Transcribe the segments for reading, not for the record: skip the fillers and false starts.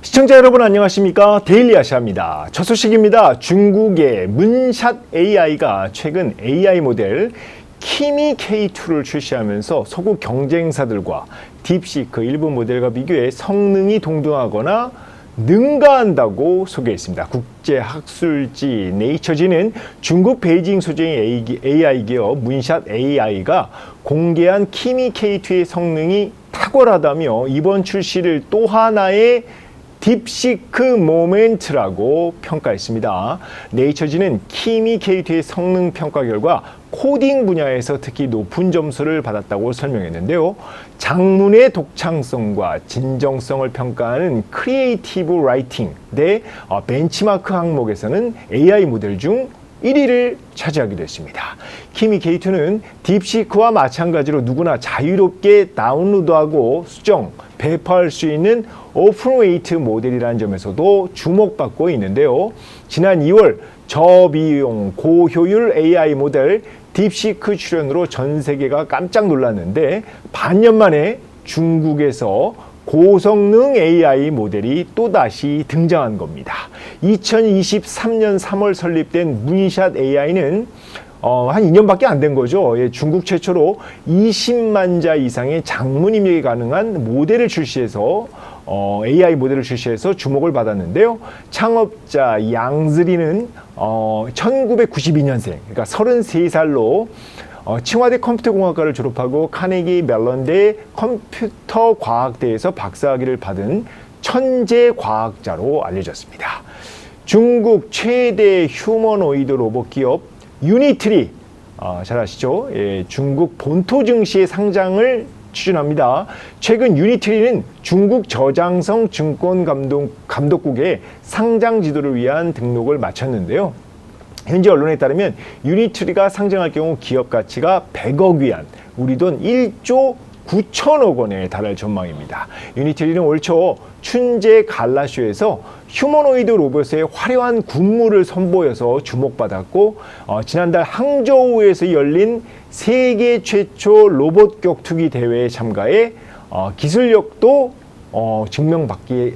시청자 여러분 안녕하십니까? 데일리 아시아입니다. 첫 소식입니다. 중국의 문샷 AI가 최근 AI 모델 키미 K2를 출시하면서 서구 경쟁사들과 딥시크 일부 모델과 비교해 성능이 동등하거나 능가한다고 소개했습니다. 국제학술지 네이처지는 중국 베이징 소재의 AI 기업 문샷 AI가 공개한 키미 K2의 성능이 탁월하다며 이번 출시를 또 하나의 딥시크 모멘트라고 평가했습니다. 네이처지는 키미 K2의 성능 평가 결과 코딩 분야에서 특히 높은 점수를 받았다고 설명했는데요. 장문의 독창성과 진정성을 평가하는 크리에이티브 라이팅 내 벤치마크 항목에서는 AI 모델 중 1위를 차지하기도 했습니다. 키미 K2는 딥시크와 마찬가지로 누구나 자유롭게 다운로드하고 수정, 배포할 수 있는 오픈웨이트 모델이라는 점에서도 주목받고 있는데요. 지난 2월 저비용 고효율 AI 모델 딥시크 출현으로 전 세계가 깜짝 놀랐는데 반년 만에 중국에서 고성능 AI 모델이 또다시 등장한 겁니다. 2023년 3월 설립된 문샷 AI는 한 2년밖에 안 된 거죠. 중국 최초로 20만 자 이상의 장문 입력이 가능한 모델을 출시해서 AI 모델을 출시해서 주목을 받았는데요. 창업자 양즈리는 1992년생, 그러니까 33살로 칭화대 컴퓨터공학과를 졸업하고 카네기 멜론대 컴퓨터 과학대에서 박사학위를 받은 천재 과학자로 알려졌습니다. 중국 최대 휴머노이드 로봇 기업 유니트리, 잘 아시죠? 중국 본토 증시에 상장을 추진합니다. 최근 유니트리는 중국 저장성 증권 감독국의 상장 지도를 위한 등록을 마쳤는데요. 현지 언론에 따르면 유니트리가 상장할 경우 기업 가치가 100억 위안, 우리 돈 1조 9천억 원에 달할 전망입니다. 유니트리는 올 초 춘제 갈라쇼에서 휴머노이드 로봇의 화려한 군무를 선보여서 주목받았고 지난달 항저우에서 열린 세계 최초 로봇 격투기 대회에 참가해 기술력도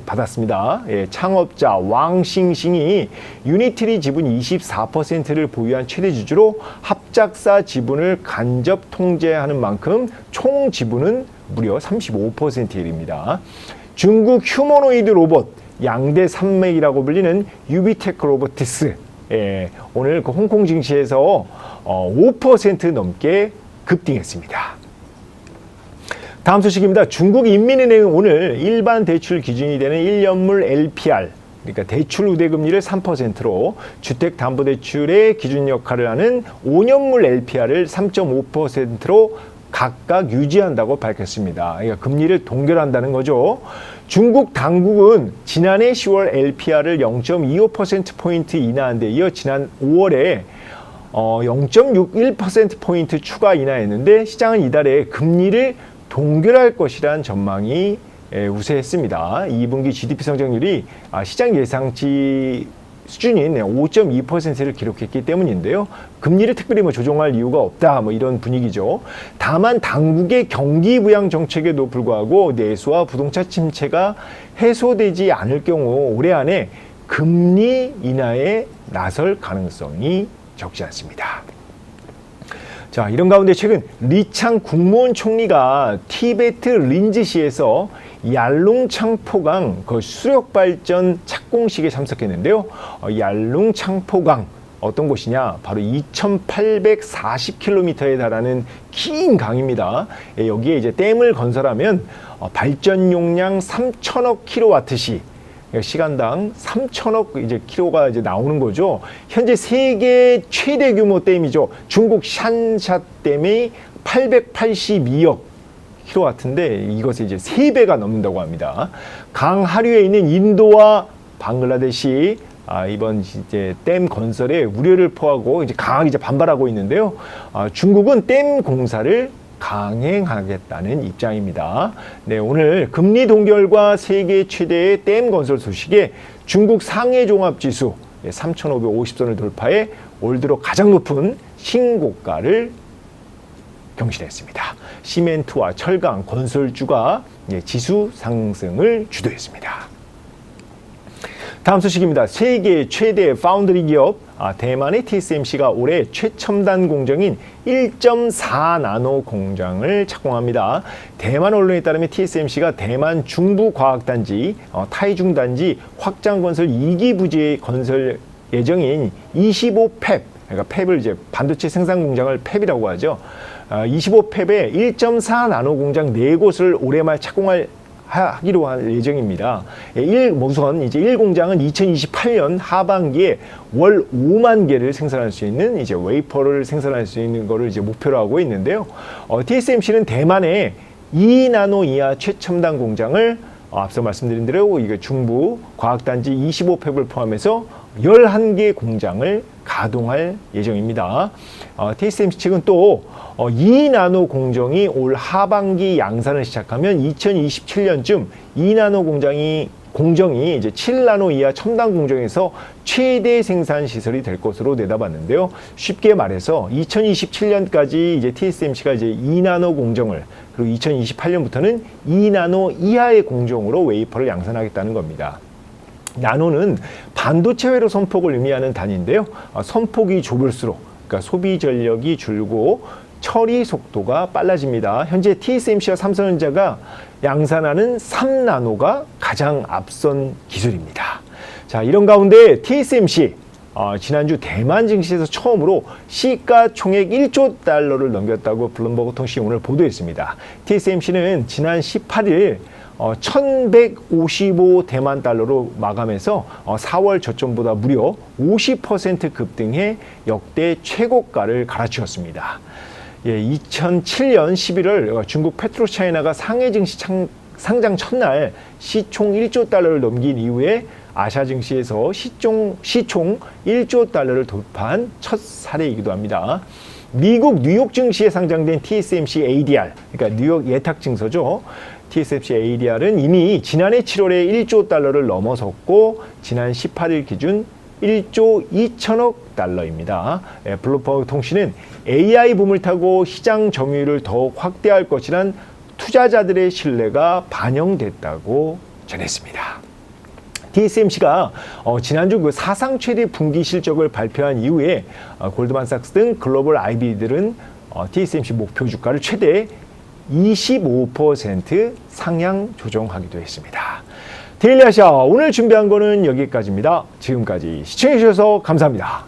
받았습니다. 창업자 왕싱싱이 유니트리 지분 24%를 보유한 최대 주주로 합작사 지분을 간접 통제하는 만큼 총 지분은 무려 35%입니다. 중국 휴머노이드 로봇 양대 산맥이라고 불리는 유비테크 로보티스, 오늘 그 홍콩 증시에서 5% 넘게 급등했습니다. 다음 소식입니다. 중국 인민은행은 오늘 일반 대출 기준이 되는 1년물 LPR, 그러니까 대출 우대금리를 3%로 주택담보대출의 기준 역할을 하는 5년물 LPR을 3.5%로 각각 유지한다고 밝혔습니다. 그러니까 금리를 동결한다는 거죠. 중국 당국은 지난해 10월 LPR을 0.25%포인트 인하한 데 이어 지난 5월에 0.61%포인트 추가 인하했는데 시장은 이달에 금리를 동결할 것이란 전망이 우세했습니다. 2분기 GDP 성장률이 시장 예상치 수준인 5.2%를 기록했기 때문인데요. 금리를 특별히 조정할 이유가 없다, 이런 분위기죠. 다만 당국의 경기 부양 정책에도 불구하고 내수와 부동산 침체가 해소되지 않을 경우 올해 안에 금리 인하에 나설 가능성이 적지 않습니다. 자, 이런 가운데 최근 리창 국무원 총리가 티베트 린즈시에서 얄룽창포강 수력발전 착공식에 참석했는데요. 얄룽창포강 어떤 곳이냐? 바로 2,840km에 달하는 긴 강입니다. 여기에 이제 댐을 건설하면 발전 용량 3천억 킬로와트시, 시간당 3천억 킬로가 나오는 거죠. 현재 세계 최대 규모 댐이죠. 중국 샨샤 댐이 882억 킬로와트인데 이것의 3배가 넘는다고 합니다. 강 하류에 있는 인도와 방글라데시 이번 댐 건설에 우려를 표하고 강하게 반발하고 있는데요. 중국은 댐 공사를 강행하겠다는 입장입니다. 네, 오늘 금리 동결과 세계 최대의 댐 건설 소식에 중국 상해 종합지수 3,550선을 돌파해 올 들어 가장 높은 신고가를 경신했습니다. 시멘트와 철강, 건설주가 지수 상승을 주도했습니다. 다음 소식입니다. 세계 최대 파운드리 기업 대만의 TSMC가 올해 최첨단 공정인 1.4나노 공장을 착공합니다. 대만 언론에 따르면 TSMC가 대만 중부과학단지 타이중단지 확장 건설 2기 부지 건설 예정인 25팹, 그러니까 팹을 이제 반도체 생산 공장을 팹이라고 하죠. 25팹에 1.4나노 공장 4곳을 올해 말 하기로 할 예정입니다. 우선 이제 1공장은 2028년 하반기에 월 5만 개를 생산할 수 있는 이제 웨이퍼를 생산할 수 있는 거를 이제 목표로 하고 있는데요. TSMC는 대만의 2나노 이하 최첨단 공장을 앞서 말씀드린 대로 이게 중부 과학단지 25팹을 포함해서 11개 공장을 가동할 예정입니다. TSMC 측은 또 2나노 공정이 올 하반기 양산을 시작하면 2027년쯤 2나노 공정이 이제 7나노 이하 첨단 공정에서 최대 생산 시설이 될 것으로 내다봤는데요. 쉽게 말해서 2027년까지 이제 TSMC가 이제 2나노 공정을, 그리고 2028년부터는 2나노 이하의 공정으로 웨이퍼를 양산하겠다는 겁니다. 나노는 반도체 회로 선폭을 의미하는 단위인데요. 선폭이 좁을수록 그러니까 소비 전력이 줄고 처리 속도가 빨라집니다. 현재 TSMC와 삼성전자가 양산하는 3나노가 가장 앞선 기술입니다. 자, 이런 가운데 TSMC 지난주 대만 증시에서 처음으로 시가총액 1조 달러를 넘겼다고 블룸버그 통신이 오늘 보도했습니다. TSMC는 지난 18일 1155 대만 달러로 마감해서 4월 저점보다 무려 50% 급등해 역대 최고가를 갈아치웠습니다. 2007년 11월 중국 페트로차이나가 상해 증시 상장 첫날 시총 1조 달러를 넘긴 이후에 아시아 증시에서 시총 1조 달러를 돌파한 첫 사례이기도 합니다. 미국 뉴욕 증시에 상장된 TSMC ADR, 그러니까 뉴욕 예탁 증서죠. TSMC ADR은 이미 지난해 7월에 1조 달러를 넘어섰고 지난 18일 기준 1조 2천억 달러입니다. 블룸버그 통신은 AI 붐을 타고 시장 점유율을 더욱 확대할 것이란 투자자들의 신뢰가 반영됐다고 전했습니다. TSMC가 지난주 그 사상 최대 분기 실적을 발표한 이후에 골드만삭스 등 글로벌 IB들은 TSMC 목표 주가를 최대 25% 상향 조정하기도 했습니다. 데일리 아시아 오늘 준비한 거는 여기까지입니다. 지금까지 시청해 주셔서 감사합니다.